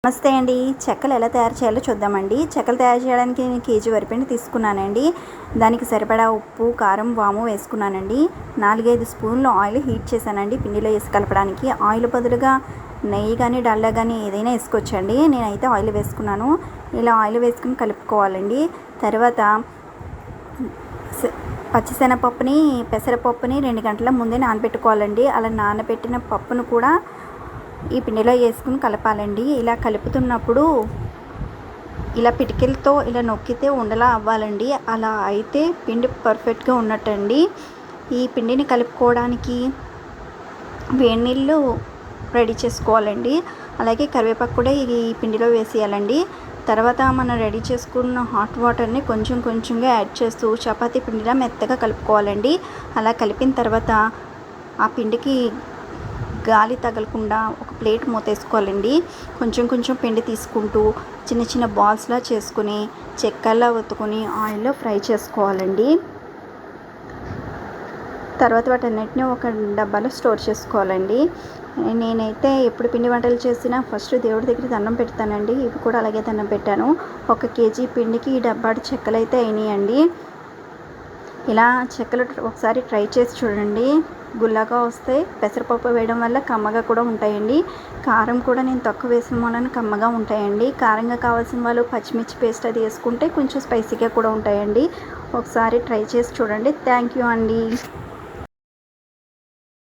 నమస్తే అండి. చెక్కలు ఎలా తయారు చేయాలో చూద్దామండి. చెక్కలు తయారు చేయడానికి నేను కేజీ వరిపిండి తీసుకున్నానండి. దానికి సరిపడా ఉప్పు, కారం, వాము వేసుకున్నానండి. 4-5 స్పూన్లు ఆయిల్ హీట్ చేశానండి పిండిలో వేసి కలపడానికి. ఆయిల్ బదులుగా నెయ్యి కానీ డాల్డా కానీ ఏదైనా వేసుకోవచ్చండి. నేనైతే ఆయిల్ వేసుకున్నాను. ఇలా ఆయిల్ వేసుకుని కలుపుకోవాలండి. తర్వాత పచ్చిశనగపప్పుని, పెసరపప్పుని 2 గంటల ముందే నానబెట్టుకోవాలండి. అలా నానబెట్టిన పప్పును కూడా ఈ పిండిలో వేసుకుని కలపాలండి. ఇలా కలుపుతున్నప్పుడు ఇలా పిటికెలతో ఇలా నొక్కితే ఉండలా అవ్వాలండి. అలా అయితే పిండి పర్ఫెక్ట్గా ఉన్నట్టండి. ఈ పిండిని కలుపుకోవడానికి వేడి నీళ్ళు రెడీ చేసుకోవాలండి. అలాగే కరివేపాకు కూడా ఈ పిండిలో వేసేయాలండి. తర్వాత మనం రెడీ చేసుకున్న హాట్ వాటర్ని కొంచెం కొంచెంగా యాడ్ చేస్తూ చపాతీ పిండిలా మెత్తగా కలుపుకోవాలండి. అలా కలిపిన తర్వాత ఆ పిండికి గాలి తగలకుండా ఒక ప్లేట్ మూతేసుకోవాలండి. కొంచెం కొంచెం పిండి తీసుకుంటూ చిన్న చిన్న బాల్స్లా చేసుకుని చెక్కల్లా ఒత్తుకొని ఆయిల్లో ఫ్రై చేసుకోవాలండి. తర్వాత వాటన్నిటిని ఒక డబ్బాలో స్టోర్ చేసుకోవాలండి. నేనైతే ఎప్పుడు పిండి వంటలు చేసినా ఫస్ట్ దేవుడి దగ్గర దండం పెడతానండి. ఇవి కూడా అలాగే దండం పెట్టాను. 1 కేజీ పిండికి ఈ డబ్బాడు చెక్కలు అయితే అయినాయండి. ఇలా చెక్కలు ఒకసారి ట్రై చేసి చూడండి. గుల్లగా వస్తాయి. పెసరపప్పు వేయడం వల్ల కమ్మగా కూడా ఉంటాయండి. కారం కూడా నేను తక్కువ వేసిన వలన కమ్మగా ఉంటాయండి. కారంగా కావాల్సిన వాళ్ళు పచ్చిమిర్చి పేస్ట్ అది వేసుకుంటే కొంచెం స్పైసీగా కూడా ఉంటాయండి. ఒకసారి ట్రై చేసి చూడండి. థ్యాంక్ యూ అండి.